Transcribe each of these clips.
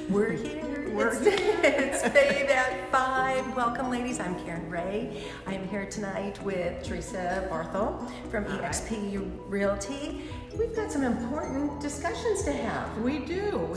We're here. We're It's Babe at 5. Welcome, ladies. I'm Karen Ray. I'm here tonight with Teresa Barthol from EXP Realty. We've got some important discussions to have. We do.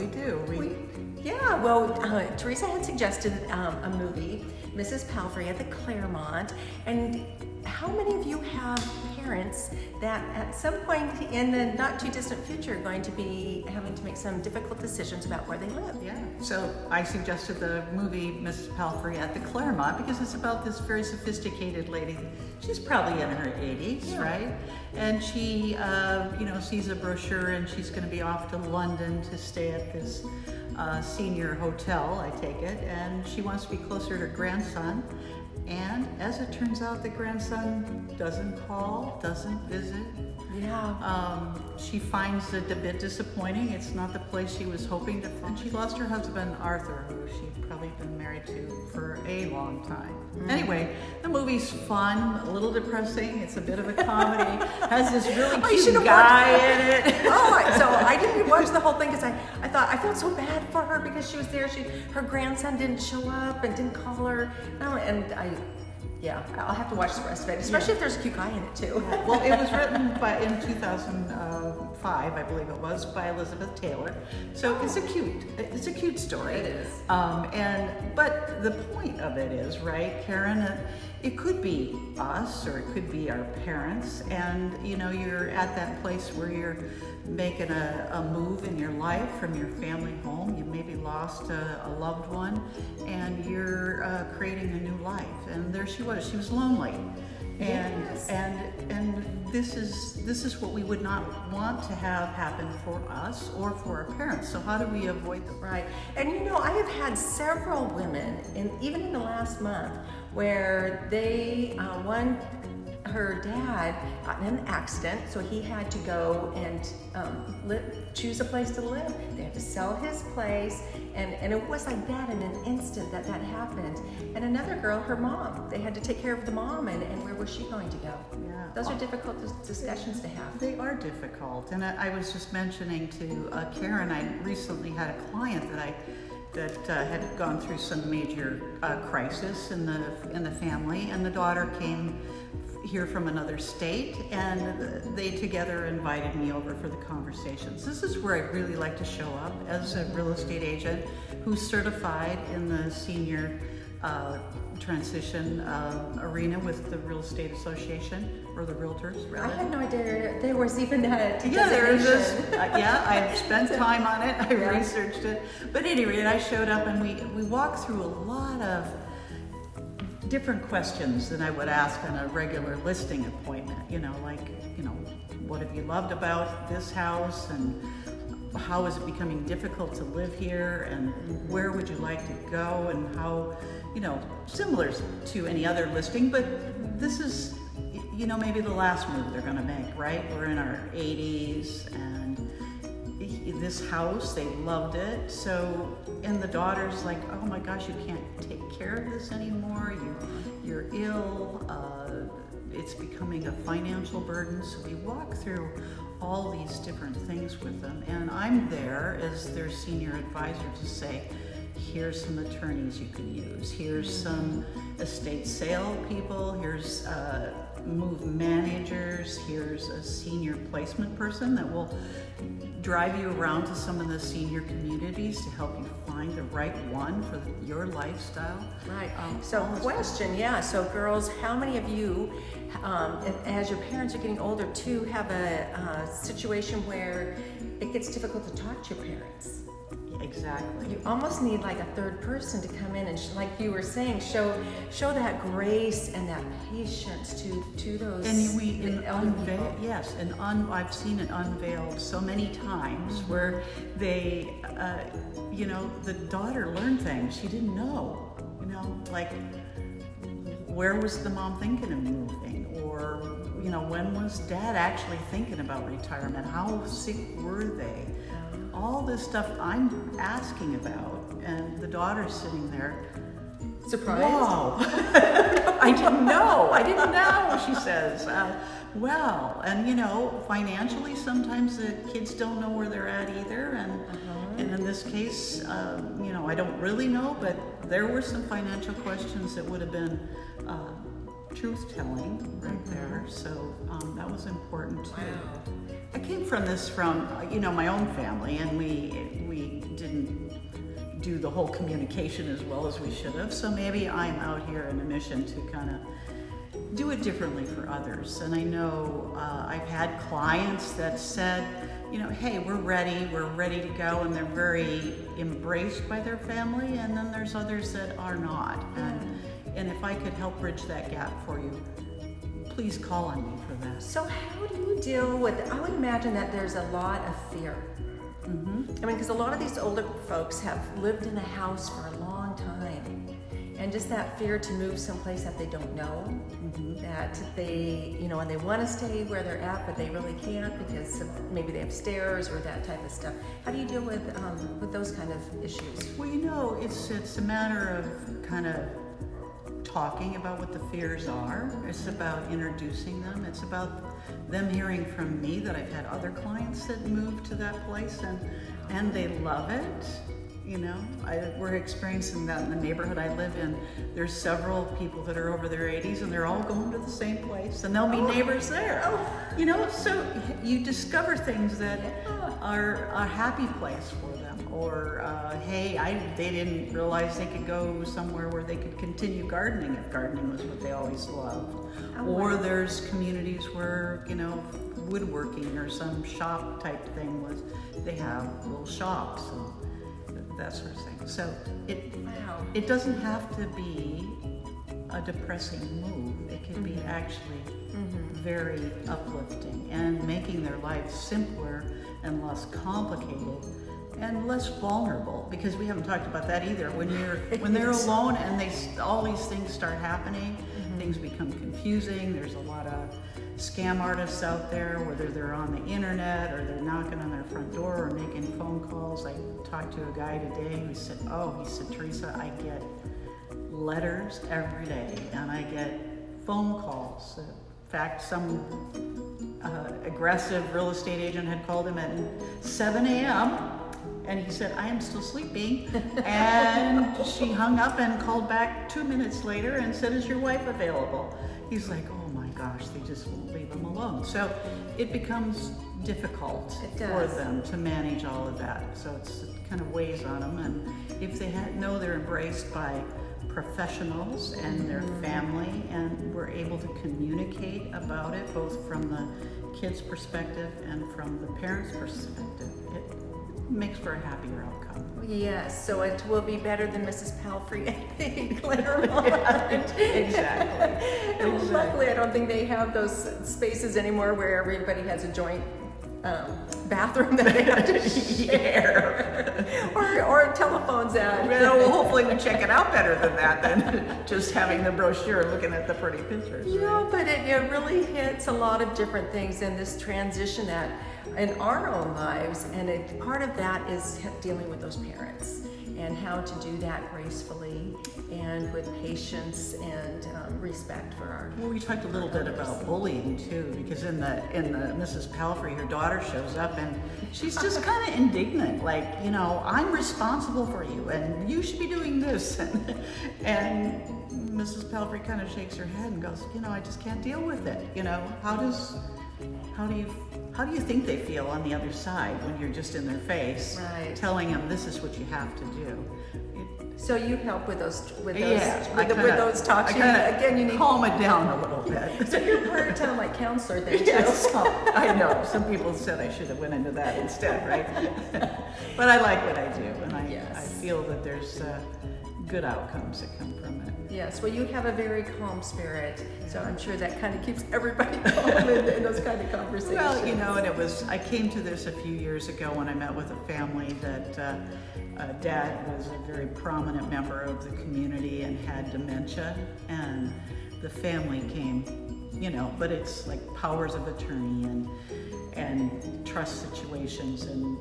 Teresa had suggested a movie, Mrs. Palfrey at the Claremont, and how many of you have parents that at some point in the not too distant future are going to be having to make some difficult decisions about where they live? Yeah. So I suggested the movie Mrs. Palfrey at the Claremont because it's about this very sophisticated lady. She's probably in her 80s, right? And she, sees a brochure and she's going to be off to London to stay at this senior hotel, I take it, and she wants to be closer to her grandson. And as it turns out, the grandson doesn't call, doesn't visit. Yeah. She finds it a bit disappointing. It's not the place she was hoping to find. She lost her husband, Arthur, who she'd probably been married to for a long time. Anyway, the movie's fun, a little depressing. It's a bit of a comedy. Has this really cute guy in it. So I didn't watch the whole thing because I thought I felt so bad for her because she was there. Her grandson didn't show up and didn't call her. I'll have to watch the rest of it, especially if there's a cute guy in it too. Well, it was written in 2005, I believe it was, by Elizabeth Taylor. So it's a cute story. It is. But the point of it is, right, Karen, it could be us or it could be our parents, and you're at that place where you're making a move in your life from your family home. You maybe lost a loved one, and you're creating a new life. And there she was lonely, and Yes. and this is what we would not want to have happen for us or for our parents. So how do we avoid them? Right. And I have had several women, even in the last month, where her dad got in an accident, so he had to go and choose a place to live. They had to sell his place, and it was like that in an instant that happened. And another girl, her mom, they had to take care of the mom, and where was she going to go? Yeah. Those are difficult discussions to have. They are difficult, and I was just mentioning to Karen, I recently had a client that had gone through some major crisis in the family, and the daughter came here from another state, and they together invited me over for the conversations. This is where I really like to show up as a real estate agent who's certified in the senior transition arena with the Real Estate Association, or the Realtors, rather. I had no idea there was even that designation. Yeah, there is this. I've spent time on it. I researched it. But anyway, I showed up and we walked through a lot of different questions than I would ask on a regular listing appointment. What have you loved about this house, and how is it becoming difficult to live here, and where would you like to go, and how, similar to any other listing, but this is, maybe the last move they're going to make, right? We're in our 80s, and this house, they loved it. So, and the daughter's like, oh my gosh, you can't take care of this anymore. You're ill. It's becoming a financial burden. So we walk through all these different things with them, and I'm there as their senior advisor to say, here's some attorneys you can use. Here's some estate sale people. Here's move managers. Here's a senior placement person that will drive you around to some of the senior communities to help you find the right one for your lifestyle. Right. So girls, how many of you, as your parents are getting older too, have a situation where it gets difficult to talk to your parents? Exactly. You almost need like a third person to come in and, like you were saying, show that grace and that patience to those. And I've seen it unveiled so many times where they, the daughter learned things she didn't know. Like, where was the mom thinking of moving, or when was dad actually thinking about retirement? How sick were they? All this stuff I'm asking about, and the daughter's sitting there surprised. Wow. I didn't know, she says. Well, and financially sometimes the kids don't know where they're at either, and And in this case, I don't really know, but there were some financial questions that would have been truth-telling right there. So that was important too. Wow. I came from my own family, and we didn't do the whole communication as well as we should have. So maybe I'm out here in a mission to kind of do it differently for others. And I know I've had clients that said, hey, we're ready to go, and they're very embraced by their family. And then there's others that are not. And if I could help bridge that gap for you, please call on me for that. So how do you deal with, I would imagine that there's a lot of fear. I mean, because a lot of these older folks have lived in a house for a long time. And just that fear to move someplace that they don't know, that they, and they want to stay where they're at, but they really can't because maybe they have stairs or that type of stuff. How do you deal with those kind of issues? Well, it's a matter of kind of talking about what the fears are. It's about introducing them. It's about them hearing from me that I've had other clients that moved to that place and they love it. We're experiencing that in the neighborhood I live in. There's several people that are over their 80s and they're all going to the same place, and there'll be neighbors there. So you discover things that are a happy place for them, or hey, they didn't realize they could go somewhere where they could continue gardening if gardening was what they always loved. Or there's communities where woodworking or some shop type thing was, they have little shops and that sort of thing. So it doesn't have to be a depressing move. It can be actually very uplifting and making their life simpler and less complicated and less vulnerable, because we haven't talked about that either. When they're alone and all these things start happening, things become confusing. There's a lot of scam artists out there, whether they're on the internet or they're knocking on their front door or making phone calls. I talked to a guy today who said, Teresa, I get letters every day and I get phone calls. In fact, some aggressive real estate agent had called him at 7 a.m. and he said, I am still sleeping. And she hung up and called back 2 minutes later and said, is your wife available? He's like, oh my gosh, they just won't leave him alone. So it becomes difficult for them to manage all of that. So it kind of weighs on them. And if they know they're embraced by professionals and their family, and we're able to communicate about it, both from the kid's perspective and from the parent's perspective, it makes for a happier outcome. Yes, so it will be better than Mrs. Palfrey and Claremont. Exactly. And luckily, I don't think they have those spaces anymore where everybody has a joint bathroom that they have to share, or telephones at. Well, hopefully we check it out better than that, than just having the brochure looking at the pretty pictures. Yeah, but it really hits a lot of different things in this transition that in our own lives, and part of that is dealing with those parents and how to do that gracefully and with patience and respect for our. Well, we talked a little bit about bullying too, because in the Mrs. Palfrey, her daughter shows up and she's just kind of indignant, like, I'm responsible for you and you should be doing this, and Mrs. Palfrey kind of shakes her head and goes, I just can't deal with it. How do you think they feel on the other side when you're just in their face, telling them this is what you have to do? So you help with those talks. You need calm it down a little bit. So you're part of like counselor thing too. Yes, I know. Some people said I should have went into that instead, right? But I like what I do, and I feel that there's good outcomes that come from it. Yes, well, you have a very calm spirit, so I'm sure that kind of keeps everybody calm in those kind of conversations. Well, and I came to this a few years ago when I met with a family that dad was a very prominent member of the community and had dementia, and the family came, but it's like powers of attorney and trust situations, and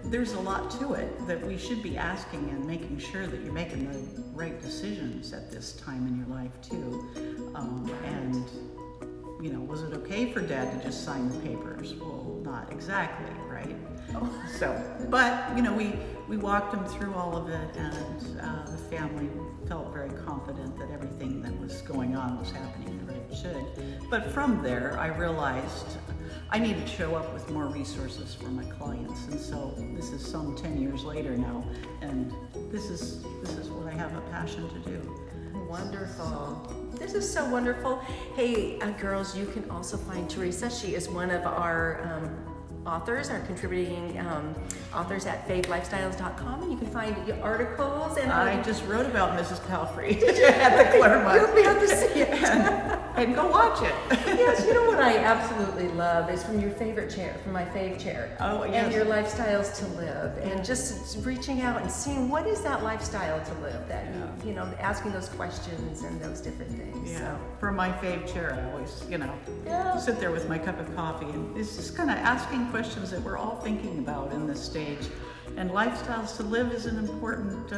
there's a lot to it that we should be asking and making sure that you're making the right decisions at this time in your life too. And was it okay for Dad to just sign the papers? Well, not exactly, right? So, but we walked him through all of it, and the family felt very confident that everything that was going on was happening the way it should. But from there, I realized I needed to show up with more resources for my clients, and so this is some 10 years later now, and this is what I have a passion to do. Wonderful. This is so wonderful. Hey, girls, you can also find Teresa. She is one of our authors, our contributing authors at favelifestyles.com, and you can find articles. And I just wrote about Mrs. Palfrey at the Claremont. You'll be able to see it. and go watch it. Yes, you know what I absolutely love is from your favorite chair, from my fave chair. Oh, yes. And your lifestyles to live, and just reaching out and seeing what is that lifestyle to live, that asking those questions and those different things. Yeah. So. For my fave chair, I always, Yeah. sit there with my cup of coffee, and it's just kind of asking questions that we're all thinking about in this stage. And lifestyles to live is an important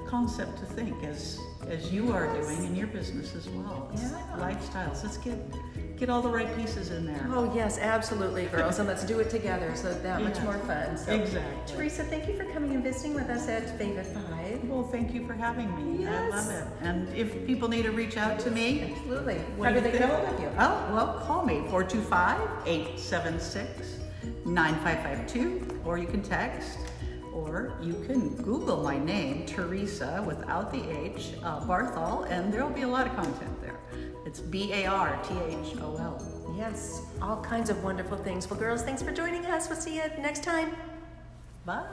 concept to think, as you are doing in your business as well. It's lifestyles. Let's get all the right pieces in there. Oh yes, absolutely, girls, and let's do it together. So that much Yeah. more fun. So, Exactly. Teresa, thank you for coming and visiting with us at Fav at 5. Well, thank you for having me. Yes. I love it. And if people need to reach out to me, Absolutely. what How do they you get think? hold of you? Oh, well, call me, 425-876-9552, or you can text, or you can Google my name, Teresa, without the H, Barthol, and there'll be a lot of content there. It's Barthol. Yes, all kinds of wonderful things. Well, girls, thanks for joining us. We'll see you next time. Bye.